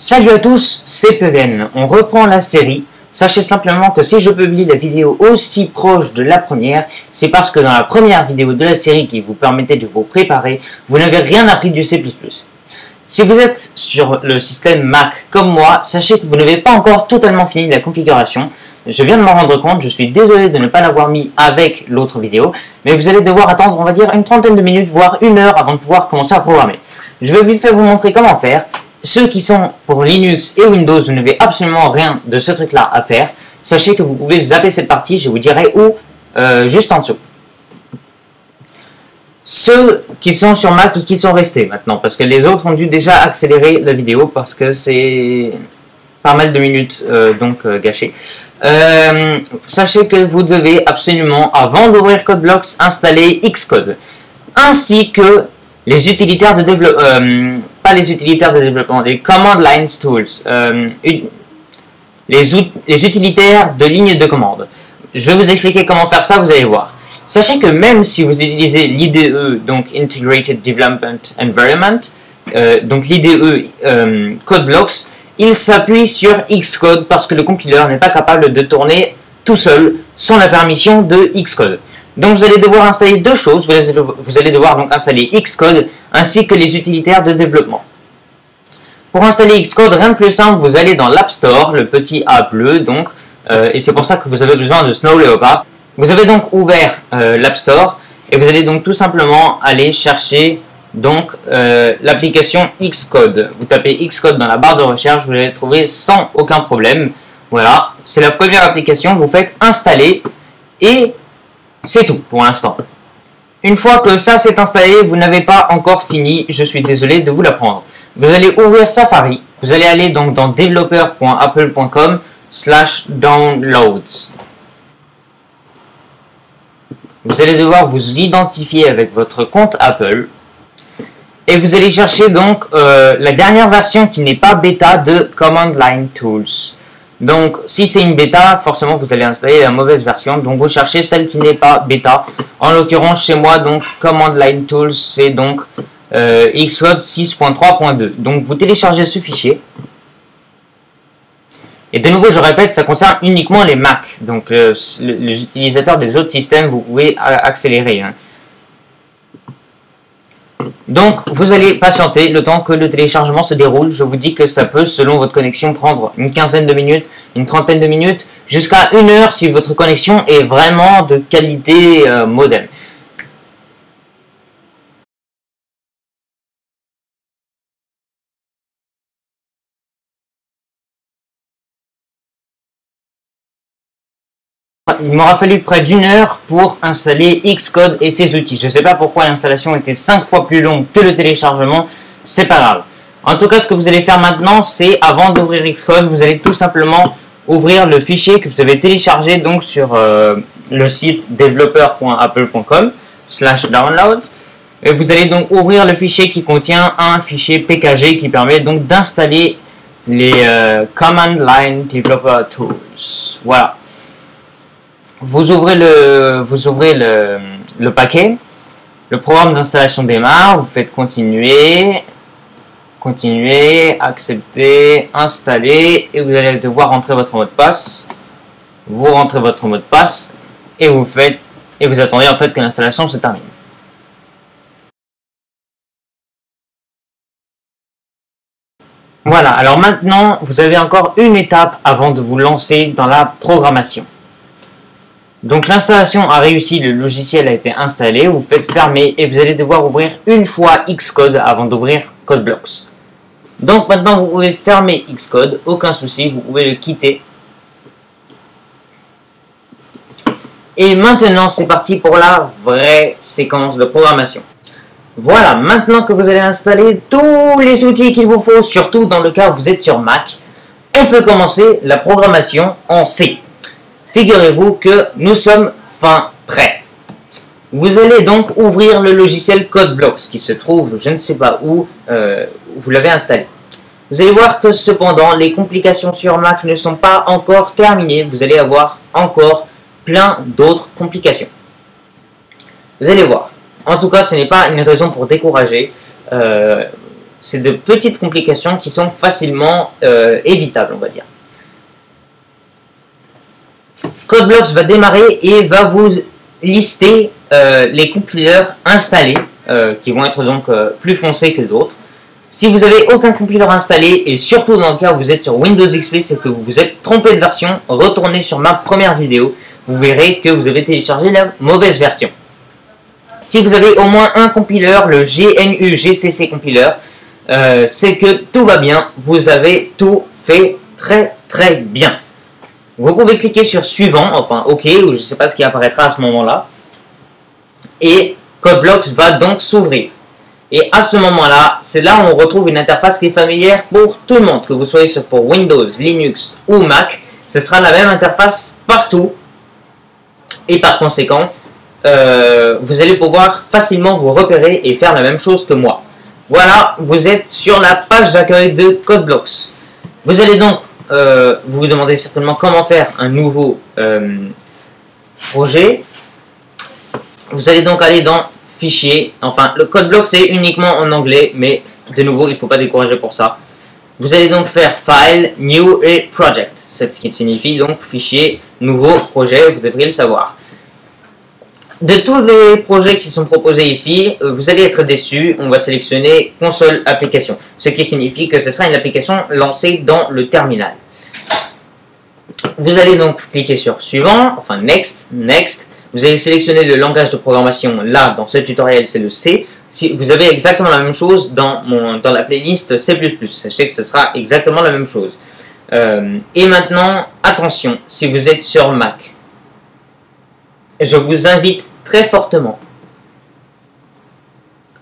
Salut à tous, c'est Pegen. On reprend la série. Sachez simplement que si je publie la vidéo aussi proche de la première, c'est parce que dans la première vidéo de la série qui vous permettait de vous préparer, vous n'avez rien appris du C++. Si vous êtes sur le système Mac comme moi, sachez que vous n'avez pas encore totalement fini la configuration. Je viens de m'en rendre compte, je suis désolé de ne pas l'avoir mis avec l'autre vidéo, mais vous allez devoir attendre, on va dire, une trentaine de minutes, voire une heure avant de pouvoir commencer à programmer. Je vais vite fait vous montrer comment faire. Ceux qui sont pour Linux et Windows, vous n'avez absolument rien de ce truc-là à faire. Sachez que vous pouvez zapper cette partie, je vous dirai où, juste en dessous. Ceux qui sont sur Mac et qui sont restés maintenant, parce que les autres ont dû déjà accélérer la vidéo parce que c'est pas mal de minutes gâchées. Sachez que vous devez absolument, avant d'ouvrir CodeBlocks, installer Xcode, ainsi que les utilitaires de développement, pas les utilitaires de développement, les Command Line Tools, les utilitaires de ligne de commande. Je vais vous expliquer comment faire ça, vous allez voir. Sachez que même si vous utilisez l'IDE, donc Integrated Development Environment, donc l'IDE CodeBlocks, il s'appuie sur Xcode parce que le compiler n'est pas capable de tourner tout seul sans la permission de Xcode. Donc vous allez devoir installer deux choses, vous allez devoir donc installer Xcode ainsi que les utilitaires de développement. Pour installer Xcode, rien de plus simple, vous allez dans l'App Store, le petit A bleu donc, et c'est pour ça que vous avez besoin de Snow Leopard. Vous avez donc ouvert l'App Store et vous allez donc tout simplement aller chercher donc l'application Xcode. Vous tapez Xcode dans la barre de recherche, vous allez trouver sans aucun problème. Voilà, c'est la première application, vous faites installer et c'est tout pour l'instant. Une fois que ça s'est installé, vous n'avez pas encore fini, je suis désolé de vous l'apprendre. Vous allez ouvrir Safari, vous allez aller donc dans developer.apple.com/downloads. Vous allez devoir vous identifier avec votre compte Apple et vous allez chercher donc la dernière version qui n'est pas bêta de Command Line Tools. Donc, si c'est une bêta, forcément vous allez installer la mauvaise version. Donc, vous cherchez celle qui n'est pas bêta. En l'occurrence, chez moi, donc Command Line Tools, c'est donc Xcode 6.3.2. Donc, vous téléchargez ce fichier. Et de nouveau, je répète, ça concerne uniquement les Mac. Donc, les utilisateurs des autres systèmes, vous pouvez accélérer. Hein. Donc, vous allez patienter le temps que le téléchargement se déroule. Je vous dis que ça peut, selon votre connexion, prendre une quinzaine de minutes, une trentaine de minutes, jusqu'à une heure si votre connexion est vraiment de qualité modem. Il m'aura fallu près d'une heure pour installer Xcode et ses outils. Je ne sais pas pourquoi l'installation était 5 fois plus longue que le téléchargement, c'est pas grave. En tout cas, ce que vous allez faire maintenant, c'est avant d'ouvrir Xcode, vous allez tout simplement ouvrir le fichier que vous avez téléchargé donc sur le site developer.apple.com/download. Et vous allez donc ouvrir le fichier qui contient un fichier PKG qui permet donc d'installer les Command Line Developer Tools. Voilà. Vous ouvrez le paquet, le programme d'installation démarre, vous faites continuer, accepter, installer, et vous allez devoir rentrer votre mot de passe. Vous rentrez votre mot de passe et vous attendez en fait que l'installation se termine. Voilà, alors maintenant vous avez encore une étape avant de vous lancer dans la programmation. Donc l'installation a réussi, le logiciel a été installé, vous faites fermer et vous allez devoir ouvrir une fois Xcode avant d'ouvrir CodeBlocks. Donc maintenant vous pouvez fermer Xcode, aucun souci, vous pouvez le quitter. Et maintenant c'est parti pour la vraie séquence de programmation. Voilà, maintenant que vous avez installé tous les outils qu'il vous faut, surtout dans le cas où vous êtes sur Mac, on peut commencer la programmation en C. Figurez-vous que nous sommes fin prêts. Vous allez donc ouvrir le logiciel CodeBlocks qui se trouve, je ne sais pas où, vous l'avez installé. Vous allez voir que cependant, les complications sur Mac ne sont pas encore terminées. Vous allez avoir encore plein d'autres complications. Vous allez voir. En tout cas, ce n'est pas une raison pour décourager. c'est de petites complications qui sont facilement évitables, on va dire. CodeBlocks va démarrer et va vous lister les compilers installés, qui vont être donc plus foncés que d'autres. Si vous n'avez aucun compiler installé, et surtout dans le cas où vous êtes sur Windows XP, c'est que vous vous êtes trompé de version, retournez sur ma première vidéo, vous verrez que vous avez téléchargé la mauvaise version. Si vous avez au moins un compiler, le GNU GCC compiler, c'est que tout va bien, vous avez tout fait très bien. Vous pouvez cliquer sur suivant, enfin OK, ou je ne sais pas ce qui apparaîtra à ce moment-là, et CodeBlocks va donc s'ouvrir. Et à ce moment-là, c'est là où on retrouve une interface qui est familière pour tout le monde, que vous soyez pour Windows, Linux ou Mac, ce sera la même interface partout, et par conséquent, vous allez pouvoir facilement vous repérer et faire la même chose que moi. Voilà, vous êtes sur la page d'accueil de CodeBlocks. Vous allez donc vous vous demandez certainement comment faire un nouveau projet. Vous allez donc aller dans Fichier. Enfin, le CodeBlocks c'est uniquement en anglais, mais de nouveau, il ne faut pas décourager pour ça. Vous allez donc faire File, New et Project, ce qui signifie donc Fichier, Nouveau, Projet, vous devriez le savoir. De tous les projets qui sont proposés ici, vous allez être déçu. On va sélectionner Console Application, ce qui signifie que ce sera une application lancée dans le terminal. Vous allez donc cliquer sur Suivant, enfin Next, Next. Vous allez sélectionner le langage de programmation. Là, dans ce tutoriel, c'est le C. Si vous avez exactement la même chose dans la playlist C++, sachez que ce sera exactement la même chose. Et maintenant, attention, si vous êtes sur Mac, je vous invite très fortement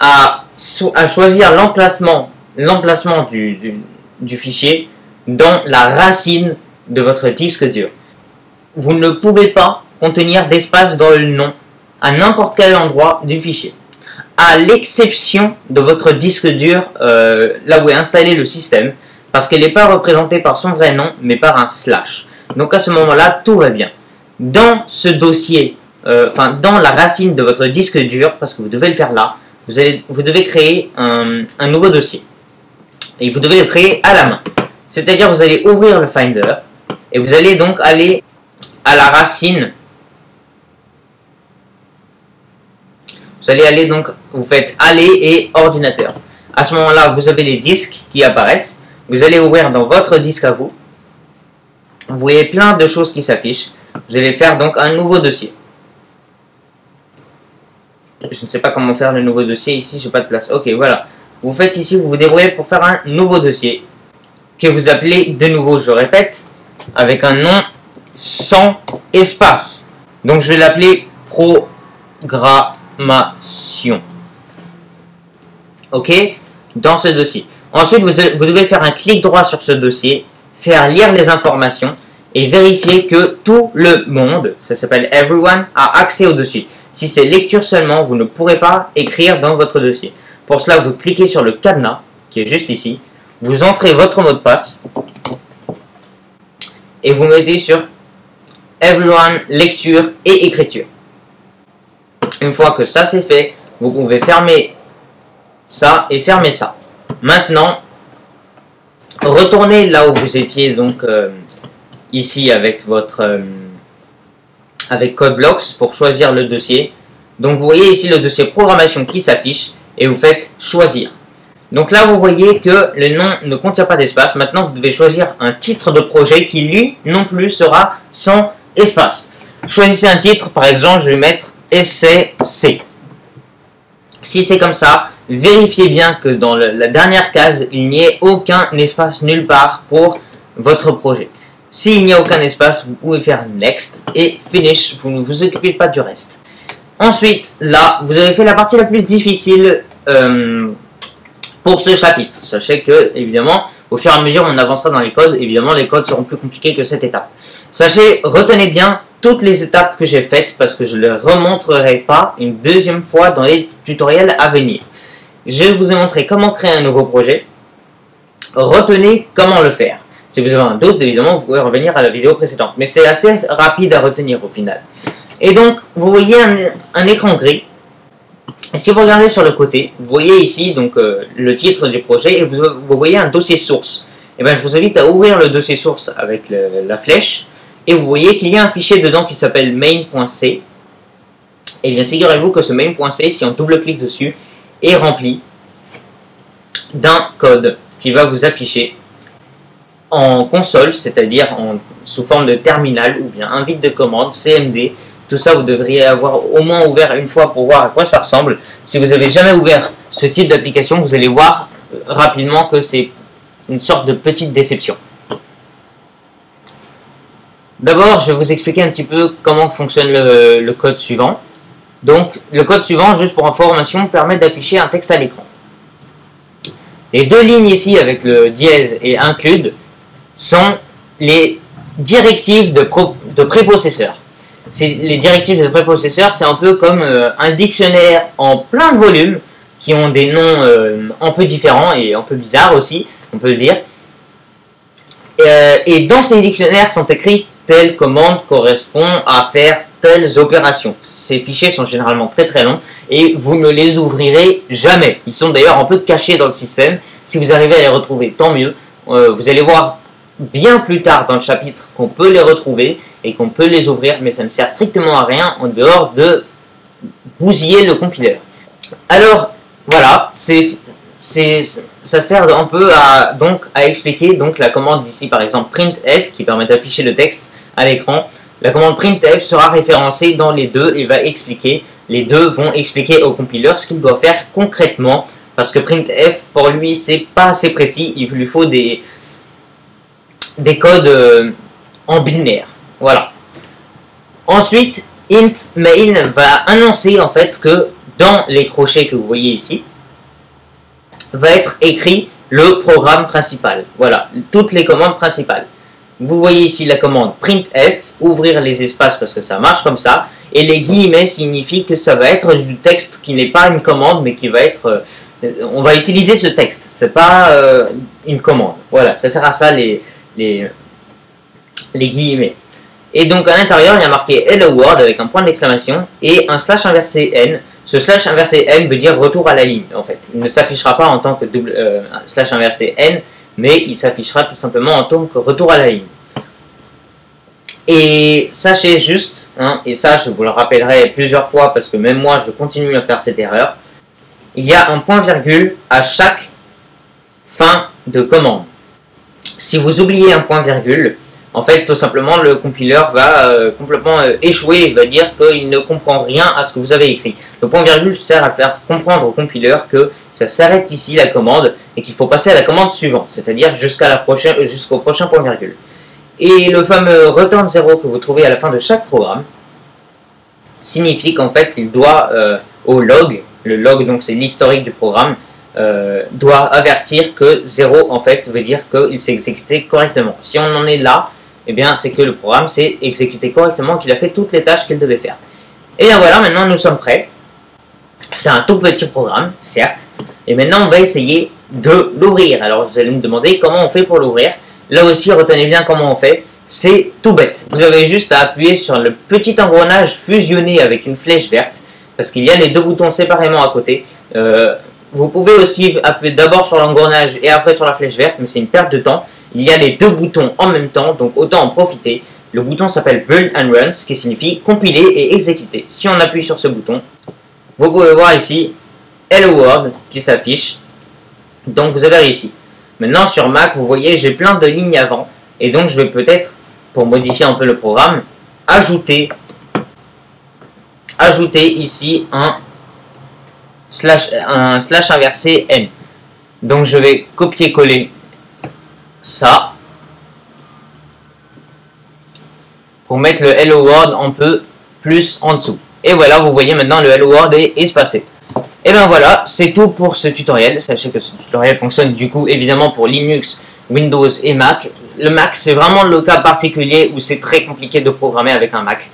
à choisir l'emplacement du fichier dans la racine de votre disque dur. Vous ne pouvez pas contenir d'espace dans le nom à n'importe quel endroit du fichier, à l'exception de votre disque dur là où est installé le système, parce qu'elle n'est pas représentée par son vrai nom mais par un slash. Donc à ce moment-là, tout va bien. Dans ce dossier, dans la racine de votre disque dur, parce que vous devez le faire là, vous devez créer un nouveau dossier. Et vous devez le créer à la main. C'est-à-dire vous allez ouvrir le Finder et vous allez donc aller à la racine. Vous allez aller donc, vous faites aller et ordinateur. À ce moment-là, vous avez les disques qui apparaissent. Vous allez ouvrir dans votre disque à vous. Vous voyez plein de choses qui s'affichent. Vous allez faire donc un nouveau dossier. Je ne sais pas comment faire le nouveau dossier ici, j'ai pas de place. Ok, voilà. Vous faites ici, vous vous débrouillez pour faire un nouveau dossier que vous appelez de nouveau, je répète, avec un nom sans espace. Donc je vais l'appeler programmation. Ok, dans ce dossier. Ensuite, vous devez faire un clic droit sur ce dossier, faire lire les informations et vérifier que tout le monde, ça s'appelle everyone, a accès au dossier. Si c'est lecture seulement, vous ne pourrez pas écrire dans votre dossier. Pour cela, vous cliquez sur le cadenas, qui est juste ici, vous entrez votre mot de passe, et vous mettez sur everyone, lecture et écriture. Une fois que ça c'est fait, vous pouvez fermer ça et fermer ça. Maintenant, retournez là où vous étiez, donc ici avec votre avec CodeBlocks pour choisir le dossier. Donc vous voyez ici le dossier programmation qui s'affiche et vous faites choisir. Donc là vous voyez que le nom ne contient pas d'espace. Maintenant vous devez choisir un titre de projet qui lui non plus sera sans espace. Choisissez un titre, par exemple je vais mettre essai C. Si c'est comme ça, vérifiez bien que dans la dernière case il n'y ait aucun espace nulle part pour votre projet. S'il n'y a aucun espace, vous pouvez faire Next et Finish, vous ne vous occupez pas du reste. Ensuite, là, vous avez fait la partie la plus difficile pour ce chapitre. Sachez que, évidemment, au fur et à mesure on avancera dans les codes, évidemment les codes seront plus compliqués que cette étape. Sachez, retenez bien toutes les étapes que j'ai faites parce que je ne les remontrerai pas une deuxième fois dans les tutoriels à venir. Je vous ai montré comment créer un nouveau projet. Retenez comment le faire. Si vous avez un doute, évidemment, vous pouvez revenir à la vidéo précédente. Mais c'est assez rapide à retenir au final. Et donc, vous voyez un écran gris Et si vous regardez sur le côté, vous voyez ici donc le titre du projet et vous voyez un dossier source. Et bien je vous invite à ouvrir le dossier source avec la flèche et vous voyez qu'il y a un fichier dedans qui s'appelle main.c. Et bien figurez-vous que ce main.c, si on double-clique dessus, est rempli d'un code qui va vous afficher en console, c'est-à-dire sous forme de terminal ou bien invite de commande, CMD. Tout ça, vous devriez avoir au moins ouvert une fois pour voir à quoi ça ressemble. Si vous n'avez jamais ouvert ce type d'application, vous allez voir rapidement que c'est une sorte de petite déception. D'abord, je vais vous expliquer un petit peu comment fonctionne le code suivant. Donc, le code suivant, juste pour information, permet d'afficher un texte à l'écran. Les deux lignes ici avec le dièse et include sont les directives de prépossesseur. Les directives de prépossesseur, c'est un peu comme un dictionnaire en plein de volumes qui ont des noms un peu différents et un peu bizarres aussi, on peut le dire. Et dans ces dictionnaires sont écrits telle commande correspond à faire telles opérations. Ces fichiers sont généralement très très longs et vous ne les ouvrirez jamais. Ils sont d'ailleurs un peu cachés dans le système. Si vous arrivez à les retrouver, tant mieux. Vous allez voir bien plus tard dans le chapitre qu'on peut les retrouver et qu'on peut les ouvrir, mais ça ne sert strictement à rien en dehors de bousiller le compileur. Alors voilà, ça sert un peu à expliquer donc la commande ici par exemple printf qui permet d'afficher le texte à l'écran. La commande printf sera référencée dans les deux et va expliquer, les deux vont expliquer au compileur ce qu'il doit faire concrètement, parce que printf pour lui c'est pas assez précis, il lui faut des codes en binaire. Voilà. Ensuite, int main va annoncer en fait que dans les crochets que vous voyez ici, va être écrit le programme principal. Voilà, toutes les commandes principales. Vous voyez ici la commande printf, ouvrir les espaces parce que ça marche comme ça, et les guillemets signifient que ça va être du texte qui n'est pas une commande, mais qui va être... on va utiliser ce texte, c'est pas une commande. Voilà, ça sert à ça les guillemets. Et donc à l'intérieur, il y a marqué hello world avec un point d'exclamation et un slash inversé n. Ce slash inversé n veut dire retour à la ligne en fait. Il ne s'affichera pas en tant que slash inversé n, mais il s'affichera tout simplement en tant que retour à la ligne. Et sachez juste, hein, et ça je vous le rappellerai plusieurs fois parce que même moi je continue à faire cette erreur, il y a un point virgule à chaque fin de commande. Si vous oubliez un point virgule, en fait, tout simplement, le compileur va complètement échouer. Il va dire qu'il ne comprend rien à ce que vous avez écrit. Le point virgule sert à faire comprendre au compileur que ça s'arrête ici la commande et qu'il faut passer à la commande suivante, c'est-à-dire jusqu'au prochain point virgule. Et le fameux return 0 que vous trouvez à la fin de chaque programme signifie qu'en fait, il doit au log, le log donc c'est l'historique du programme, doit avertir que 0 en fait veut dire qu'il s'est exécuté correctement. Si on en est là, eh bien c'est que le programme s'est exécuté correctement, qu'il a fait toutes les tâches qu'il devait faire. Et bien voilà, maintenant nous sommes prêts. C'est un tout petit programme, certes, et maintenant on va essayer de l'ouvrir. Alors vous allez me demander comment on fait pour l'ouvrir. Là aussi, retenez bien comment on fait, c'est tout bête. Vous avez juste à appuyer sur le petit engrenage fusionné avec une flèche verte, parce qu'il y a les deux boutons séparément à côté. Vous pouvez aussi appuyer d'abord sur l'engrenage et après sur la flèche verte, mais c'est une perte de temps. Il y a les deux boutons en même temps, donc autant en profiter. Le bouton s'appelle Build and Run, ce qui signifie compiler et exécuter. Si on appuie sur ce bouton, vous pouvez voir ici Hello World qui s'affiche. Donc vous avez réussi. Maintenant sur Mac, vous voyez, j'ai plein de lignes avant. Et donc je vais peut-être, pour modifier un peu le programme, ajouter ici un slash inversé n. Donc je vais copier-coller ça pour mettre le Hello World un peu plus en dessous. Et voilà, vous voyez maintenant le Hello World est espacé. Et bien voilà, c'est tout pour ce tutoriel. Sachez que ce tutoriel fonctionne du coup évidemment pour Linux, Windows et Mac. Le Mac, c'est vraiment le cas particulier où c'est très compliqué de programmer avec un Mac.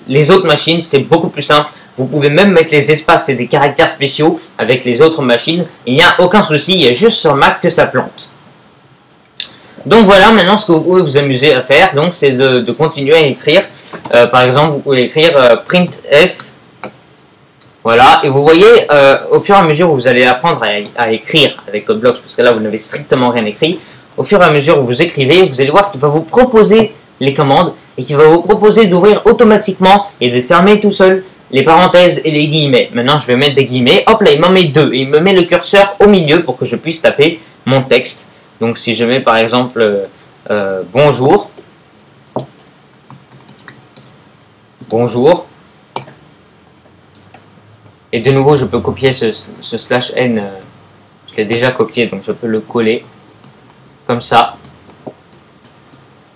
Les autres machines, c'est beaucoup plus simple. Vous pouvez même mettre les espaces et des caractères spéciaux avec les autres machines. Il n'y a aucun souci, il y a juste sur Mac que ça plante. Donc voilà, maintenant ce que vous pouvez vous amuser à faire, c'est de continuer à écrire. Par exemple, vous pouvez écrire printf Voilà, et vous voyez, au fur et à mesure où vous allez apprendre à écrire avec CodeBlocks, parce que là vous n'avez strictement rien écrit, au fur et à mesure où vous écrivez, vous allez voir qu'il va vous proposer les commandes et qu'il va vous proposer d'ouvrir automatiquement et de fermer tout seul les parenthèses et les guillemets. Maintenant je vais mettre des guillemets, hop là il m'en met deux et il me met le curseur au milieu pour que je puisse taper mon texte. Donc si je mets par exemple bonjour, bonjour, et de nouveau je peux copier ce /n, je l'ai déjà copié donc je peux le coller comme ça.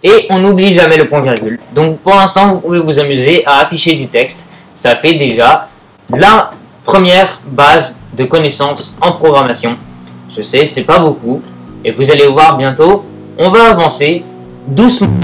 Et on n'oublie jamais le point virgule. Donc pour l'instant vous pouvez vous amuser à afficher du texte. Ça fait déjà la première base de connaissances en programmation. Je sais, c'est pas beaucoup. Et vous allez voir bientôt, on va avancer doucement.